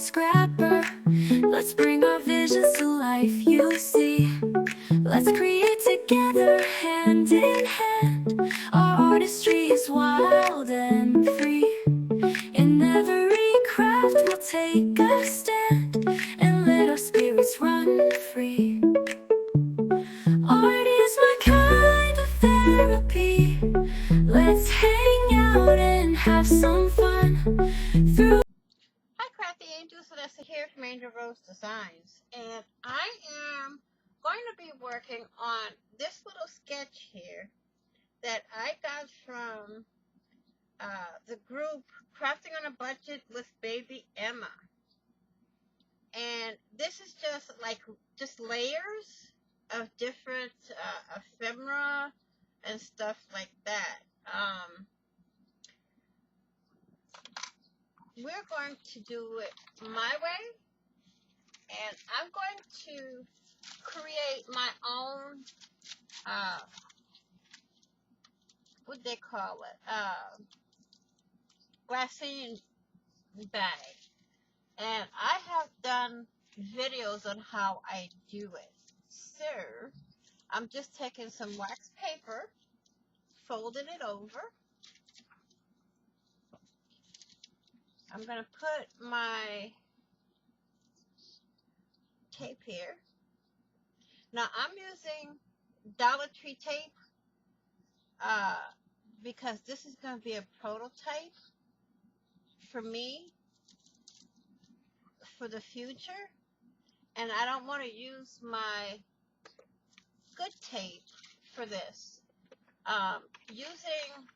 scrapper. Let's bring our visions to life, you see. Let's create together, hand in hand. Our artistry is wild and free. In every craft we'll take a stand and let our spirits run free. Art is my kind of therapy. Let's hang out and have some fun through. Hi, Crafty Angels. Celeste here from AngelRose Designs, and I am going to be working on this little sketch here that I got from the group Crafting on a Budget with Baby Emma. And this is just layers of different ephemera and stuff like that. We're going to do it my way, and I'm going to create my own what they call it, glassine bag. And I have done videos on how I do it. So I'm just taking some wax paper, folding it over. I'm going to put my tape here. Now I'm using Dollar Tree tape because this is going to be a prototype for me for the future, and I don't want to use my good tape for this. Using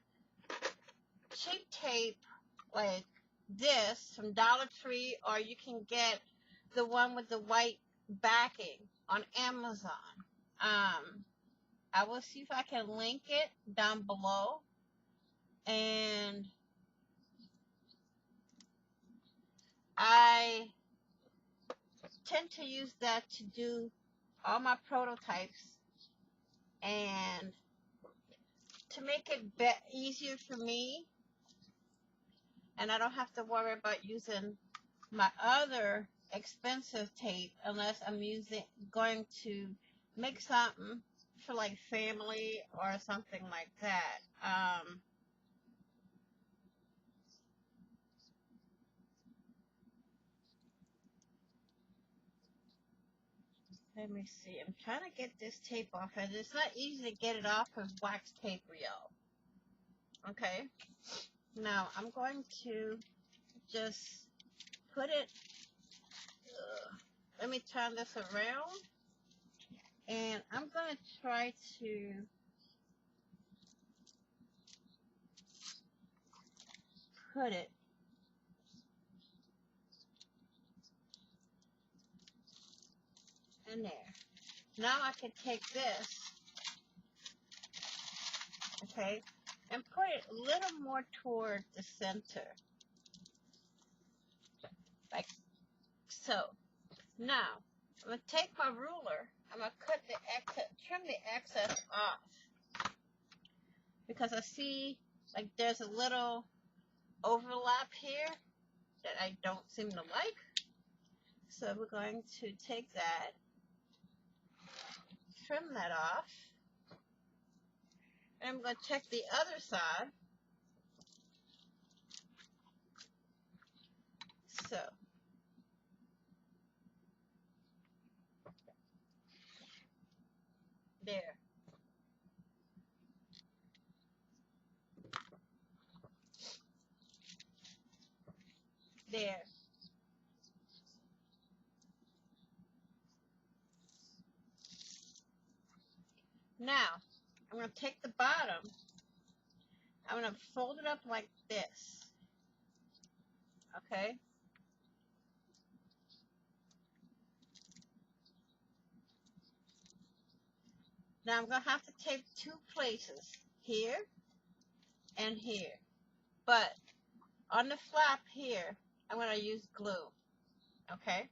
cheap tape like this from Dollar Tree, or you can get the one with the white backing on Amazon. I will see if I can link it down below, and I tend to use that to do all my prototypes and to make it easier for me, and I don't have to worry about using my other expensive tape unless I'm going to make something for like family or something like that. Let me see. I'm trying to get this tape off, and it's not easy to get it off with wax paper, y'all. Okay. Now I'm going to just put it. Let me turn this around, and I'm going to try to put it in there. Now I can take this, okay, and put it a little more toward the center, like so. Now I'm going to take my ruler. I'm going to trim the excess off, because I see like there's a little overlap here that I don't seem to like. So we're going to take that, trim that off, and I'm going to check the other side. So there. There. Now I'm going to take the bottom. I'm going to fold it up like this. Okay. Now I'm going to have to tape two places, here and here. But on the flap here, I'm going to use glue. Okay.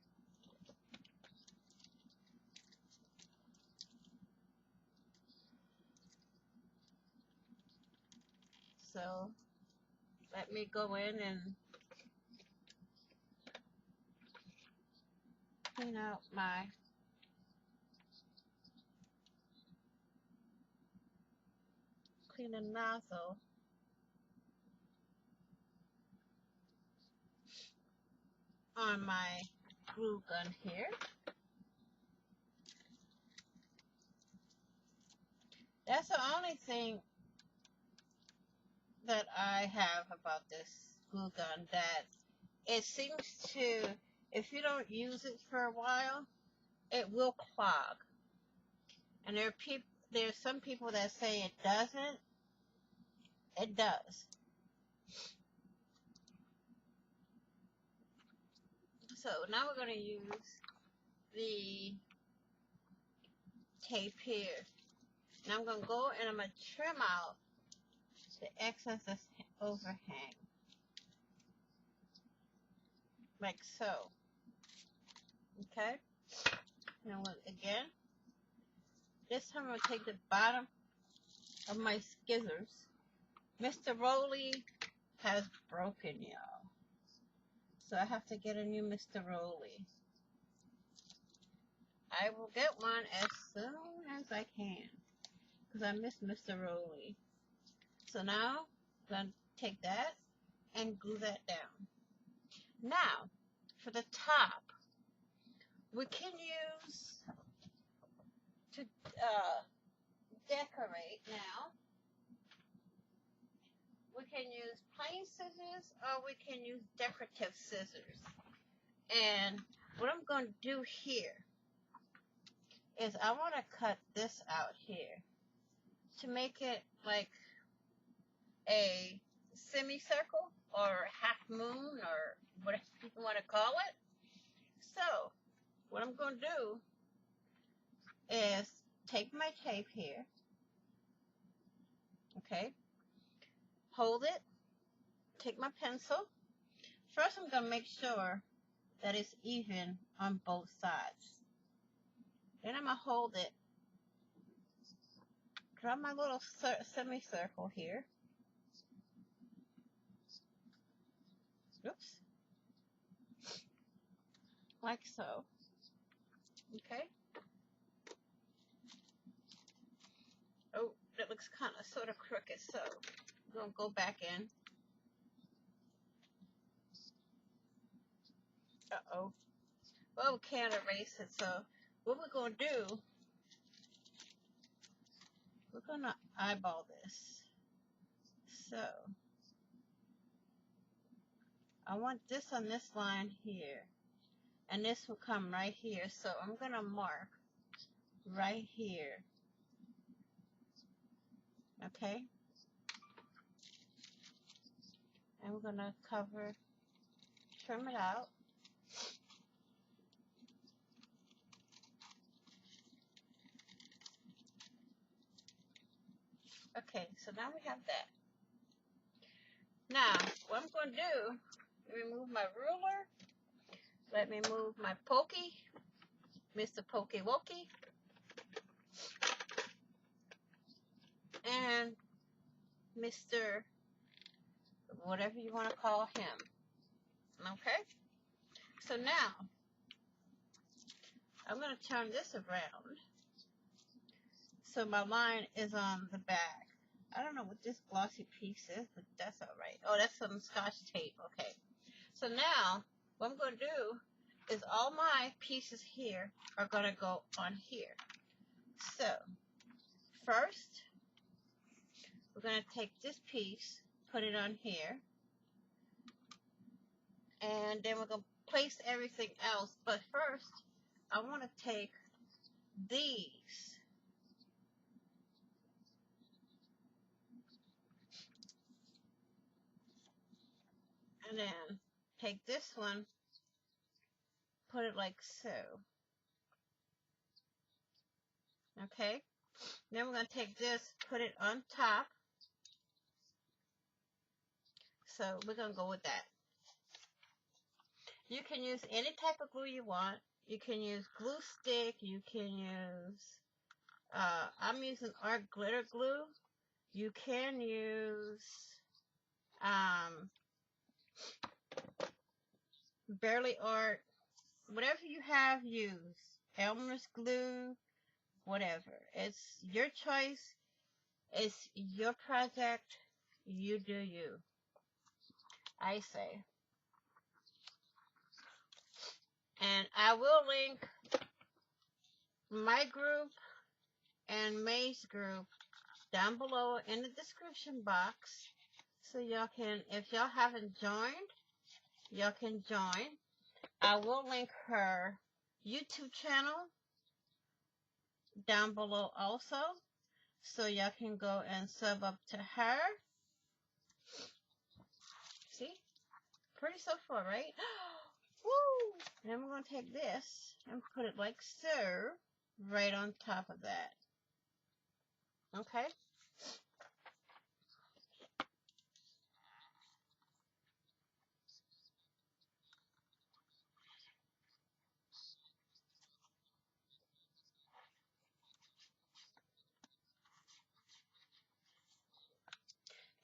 So let me go in and clean out my clean the nozzle on my glue gun here. That's the only thing that I have about this glue gun, that it seems to, if you don't use it for a while, it will clog. And there's some people that say it doesn't. It does. So now we're going to use the tape here. Now I'm going to go and I'm going to trim out the excess that's overhang. Like so. Okay? Now again, this time I'm going to take the bottom of my scissors. Mr. Rolly has broken, y'all. So I have to get a new Mr. Rolly. I will get one as soon as I can, because I miss Mr. Rolly. So now I'm going to take that and glue that down. Now, for the top, we can use to decorate now. We can use plain scissors or we can use decorative scissors. And what I'm going to do here is I want to cut this out here to make it like a semicircle or half moon or whatever you want to call it. So what I'm going to do is take my tape here, okay, hold it, take my pencil. First I'm going to make sure that it's even on both sides. Then I'm going to hold it, draw my little semicircle here. Oops. Like so. Okay. Oh, that looks kind of sort of crooked, so I'm going to go back in. Uh-oh. Well, we can't erase it, so what we're going to do, we're going to eyeball this. So, I want this on this line here, and this will come right here. So, I'm going to mark right here. Okay? And we're going to trim it out. Okay, so now we have that. Now, what I'm going to do, remove my ruler. Let me move my pokey, Mr. Pokey Wokey, and Mr. whatever you want to call him. Okay? So now, I'm going to turn this around so my line is on the back. I don't know what this glossy piece is, but that's alright. Oh, that's some Scotch tape. Okay. So now, what I'm going to do is all my pieces here are going to go on here. So, first, we're going to take this piece, put it on here, and then we're going to place everything else. But first, I want to take these. And then take this one, put it like so. Okay? Then we're going to take this, put it on top. So we're going to go with that. You can use any type of glue you want. You can use glue stick. You can use, I'm using art glitter glue. You can use Barely Art whatever you have, use. Elmer's glue, whatever. It's your choice. It's your project. You do you, I say. And I will link my group and May's group down below in the description box. So y'all can, if y'all haven't joined, y'all can join. I will link her YouTube channel down below also. So y'all can go and sub up to her. See? Pretty so far, right? Woo! Then we're going to take this and put it like so, right on top of that. Okay?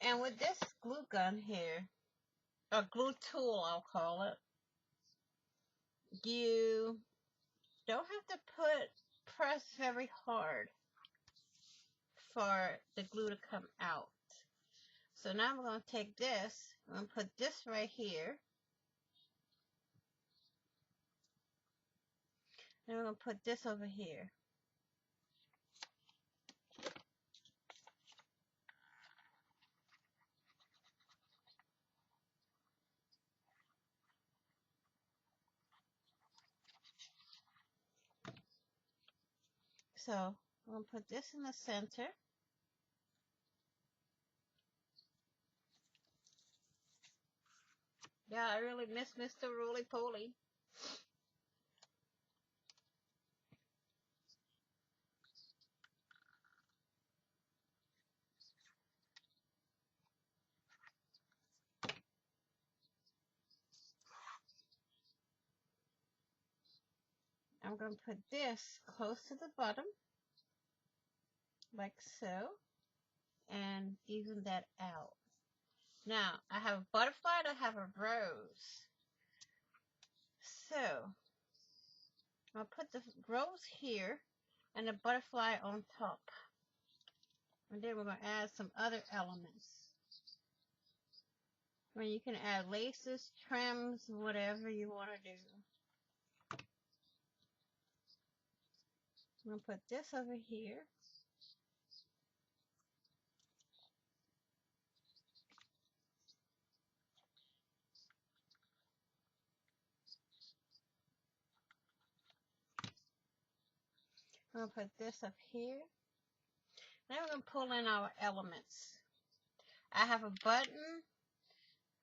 And with this glue gun here, or glue tool I'll call it, you don't have to press very hard for the glue to come out. So now I'm going to take this, I'm going to put this right here, and I'm going to put this over here. So I'm going to put this in the center. Yeah, I really miss Mr. Roly Poly. I'm going to put this close to the bottom, like so, and even that out. Now, I have a butterfly and I have a rose. So, I'll put the rose here and the butterfly on top. And then we're going to add some other elements. I mean, you can add laces, trims, whatever you want to do. I'm going to put this over here. I'm going to put this up here. Now we're going to pull in our elements. I have a button.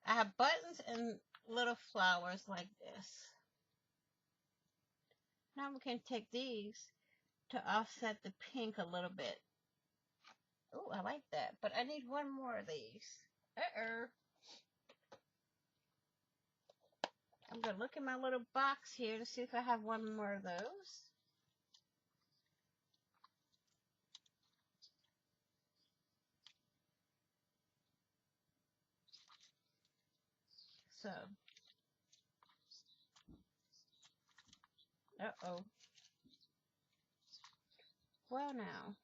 I have buttons and little flowers like this. Now we can take these to offset the pink a little bit. Oh, I like that. But I need one more of these. I'm going to look in my little box here to see if I have one more of those. So, uh-oh. Well, now.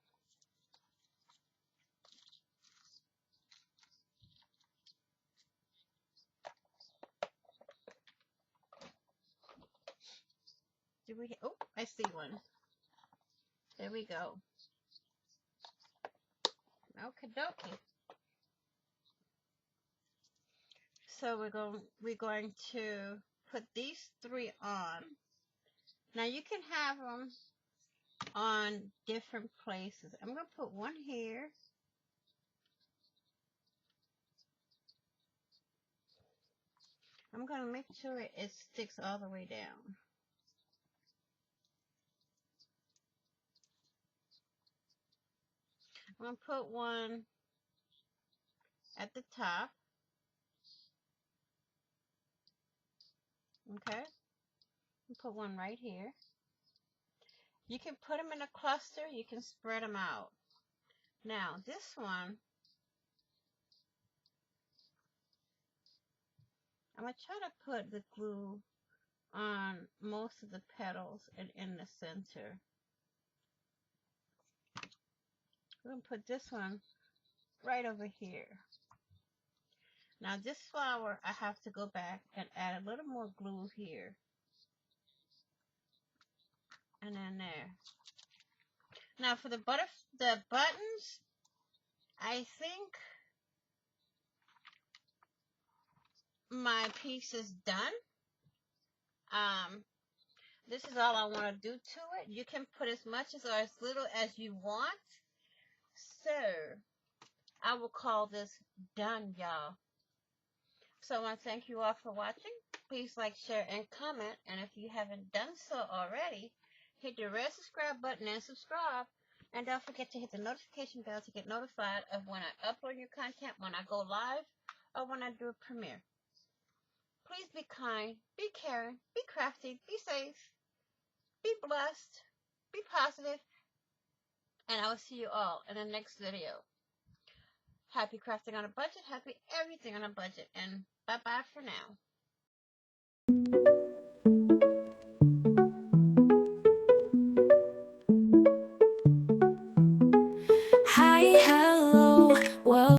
Do we? Oh, I see one. There we go. Okie dokie. So we're going to put these three on. Now you can have them on different places. I'm going to put one here. I'm going to make sure it sticks all the way down. I'm going to put one at the top. Okay. Put one right here. You can put them in a cluster. You can spread them out. Now, this one, I'm going to try to put the glue on most of the petals and in the center. We're going to put this one right over here. Now this flower, I have to go back and add a little more glue here. And then there. Now for the buttons, I think my piece is done. This is all I want to do to it. You can put as much or as little as you want. So, I will call this done, y'all. So I want to thank you all for watching. Please like, share, and comment. And if you haven't done so already, hit the red subscribe button and subscribe. And don't forget to hit the notification bell to get notified of when I upload new content, when I go live, or when I do a premiere. Please be kind, be caring, be crafty, be safe, be blessed, be positive, and I will see you all in the next video. Happy crafting on a budget, happy everything on a budget, and bye-bye for now.